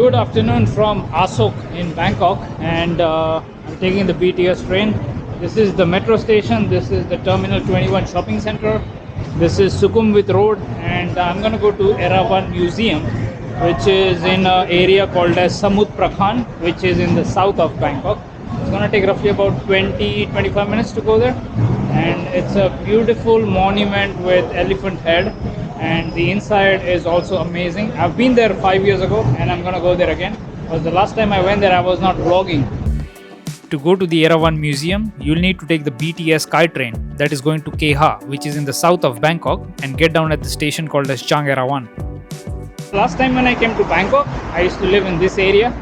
Good afternoon from Asok in Bangkok, and I'm taking the BTS train. This is the metro station, this is the Terminal 21 shopping center, this is Sukhumvit Road, and I'm gonna go to Erawan Museum, which is in an area called as Samut Prakan, which is in the south of Bangkok. It's gonna take roughly about 20-25 minutes to go there, and it's a beautiful monument with elephant head, and the inside is also amazing. I've been there 5 years ago and I'm gonna go there again, because the last time I went there I was not vlogging. To go to the Erawan Museum, you'll need to take the BTS Skytrain that is going to Kheha, which is in the south of Bangkok, and get down at the station called as Chang Erawan. Last time when I came to Bangkok, I used to live in this area,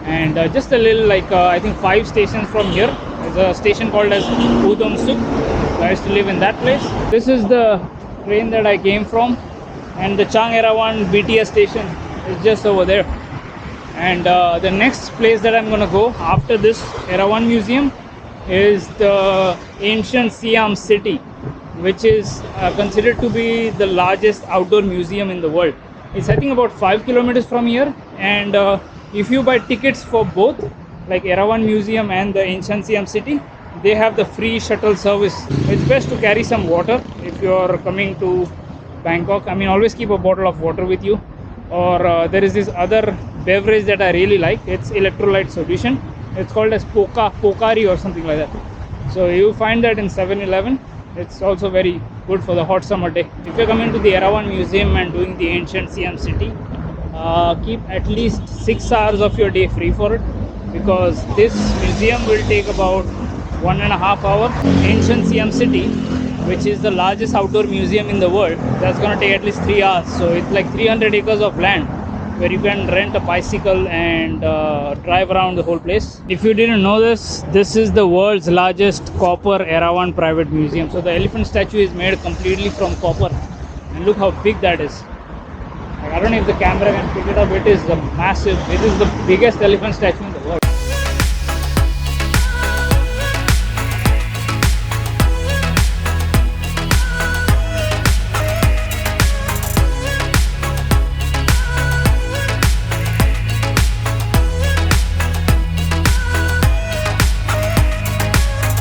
and just a little I think 5 stations from here, there's a station called as Udom Suk. So I used to live in that place. This is the train that I came from, and the Chang Erawan BTS station is just over there. And the next place that I'm gonna go after this Erawan Museum is the ancient Siam city, which is considered to be the largest outdoor museum in the world. It's I think about 5 kilometers from here, and if you buy tickets for both, like Erawan Museum and the ancient Siam city, they have the free shuttle service. It's best to carry some water if you're coming to Bangkok. I mean, always keep a bottle of water with you. Or there is this other beverage that I really like. It's electrolyte solution. It's called as Pokari or something like that. So you find that in 7-Eleven. It's also very good for the hot summer day. If you're coming to the Erawan Museum and doing the ancient Siam city, keep at least 6 hours of your day free for it, because this museum will take about 1.5 hours. Ancient Siam city, which is the largest outdoor museum in the world, that's going to take at least 3 hours. So it's like 300 acres of land where you can rent a bicycle and drive around the whole place. If you didn't know this, this is the world's largest copper Erawan private museum. So the elephant statue is made completely from copper, and look how big that is. Like, I don't know if the camera can pick it up. It is massive. It is the biggest elephant statue in the world.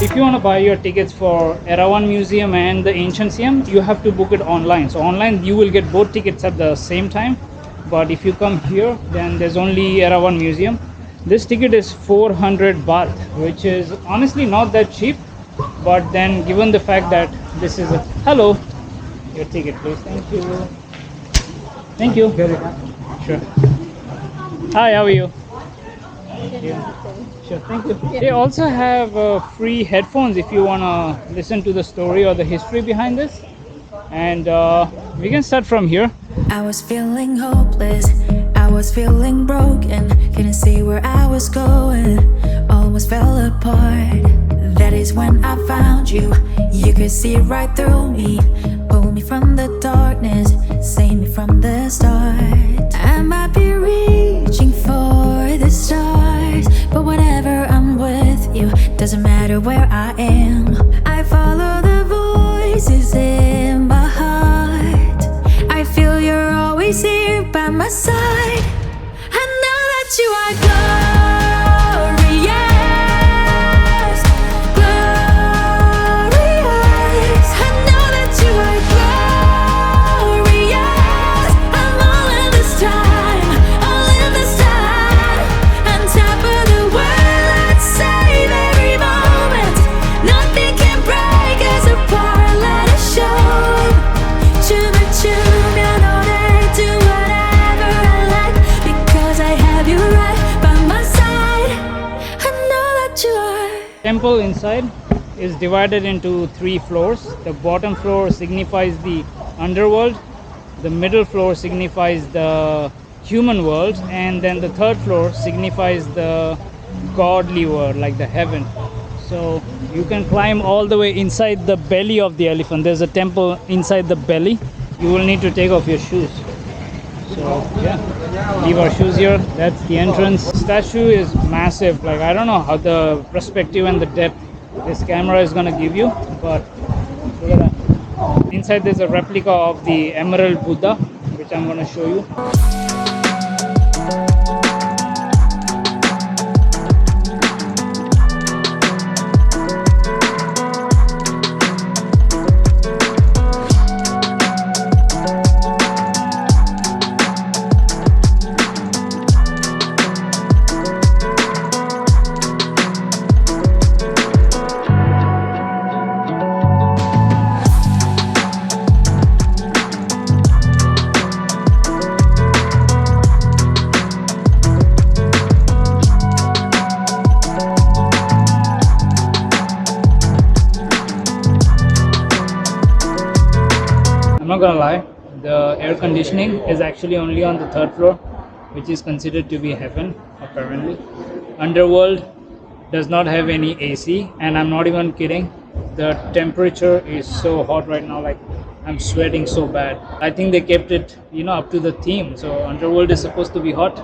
If you want to buy your tickets for Erawan Museum and the Ancient Siam, you have to book it online. So online you will get both tickets at the same time. But if you come here, then there's only Erawan Museum. This ticket is 400 baht, which is honestly not that cheap. But then given the fact that this is a... Hello! Your ticket please. Thank you. Thank you. Sure. Hi, how are you? Yeah. Sure, thank you. They also have free headphones if you want to listen to the story or the history behind this. And we can start from here. I was feeling hopeless, I was feeling broken, couldn't see where I was going, almost fell apart. That is when I found you, you could see right through me, pull me from the darkness, save me from the start. I might be reaching for the stars, but whenever I'm with you, doesn't matter where I am. I follow the voices in my heart, I feel you're always here by my side. I know that you are glorious, glorious. I know that you are glorious. I'm all in this time, all in this time. On top of the world, let's save every moment. Nothing can break us apart, let us show. Temple inside is divided into 3 floors. The bottom floor signifies the underworld, the middle floor signifies the human world, and then the third floor signifies the godly world, like the heaven. So you can climb all the way inside the belly of the elephant. There's a temple inside the belly. You will need to take off your shoes. So yeah, leave our shoes here. That's the entrance. Statue is massive. Like, I don't know how the perspective and the depth this camera is gonna give you, but look at that. Inside there's a replica of the Emerald Buddha, which I'm gonna show you. gonna lie, the air conditioning is actually only on the third floor, which is considered to be heaven apparently. Underworld does not have any AC, and I'm not even kidding. The temperature is so hot right now, like I'm sweating so bad. I think they kept it, up to the theme. So Underworld is supposed to be hot.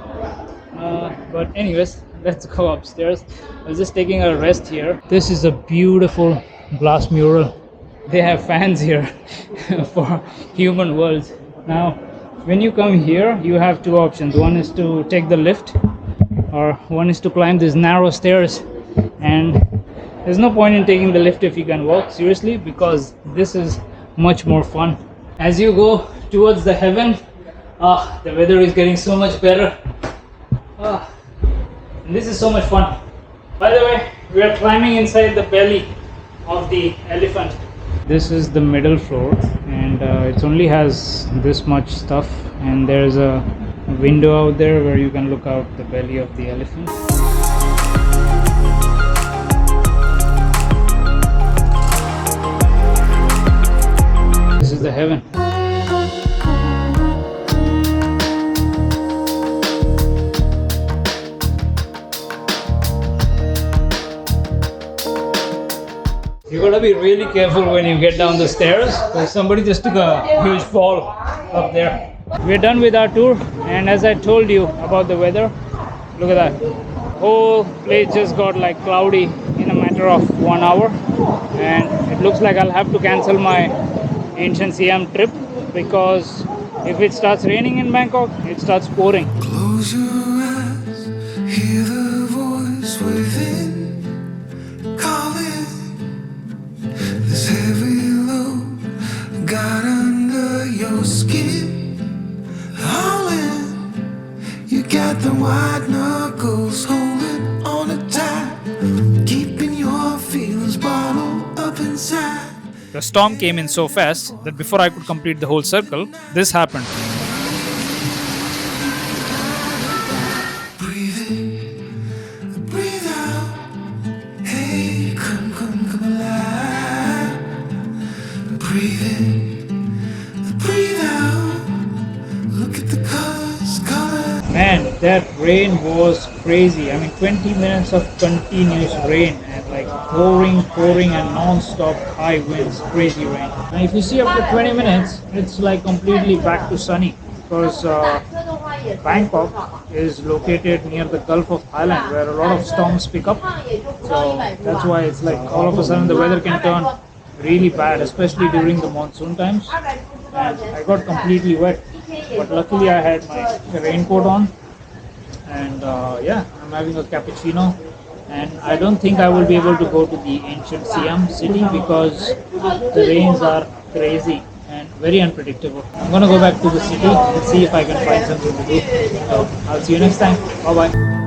But anyways, let's go upstairs. I was just taking a rest here. This is a beautiful glass mural. They have fans here for human worlds. Now, when you come here, you have two options. One is to take the lift, or one is to climb these narrow stairs. And there's no point in taking the lift if you can walk, seriously, because this is much more fun. As you go towards the heaven, the weather is getting so much better. And this is so much fun. By the way, we are climbing inside the belly of the elephant. This is the middle floor, and it only has this much stuff, and there's a window out there where you can look out the belly of the elephant. This is the heaven. You gotta be really careful when you get down the stairs, because somebody just took a huge fall up there. We're done with our tour, and as I told you about the weather, look at that. Whole place just got like cloudy in a matter of 1 hour, and it looks like I'll have to cancel my ancient Siam trip, because if it starts raining in Bangkok, it starts pouring. Close your eyes, hear the voice within calling. This heavy load got under your skin, all in. You got the white knuckles holding on it tight, keeping your feelings bottled up inside. The storm came in so fast that before I could complete the whole circle, this happened. Breathe in, breathe out. Hey, come alive. Breathe in, breathe out. Look at the colors. Man, that rain was crazy. I mean, 20 minutes of continuous rain, and like pouring and non-stop high winds, crazy rain. And if you see after 20 minutes, it's like completely back to sunny, because Bangkok is located near the Gulf of Thailand, where a lot of storms pick up. So that's why it's like all of a sudden the weather can turn really bad, especially during the monsoon times. And I got completely wet, but luckily I had my raincoat on, and yeah, I'm having a cappuccino. And I don't think I will be able to go to the ancient Siam city, because the rains are crazy and very unpredictable. I'm gonna go back to the city and see if I can find something to do. So I'll see you next time. Bye bye.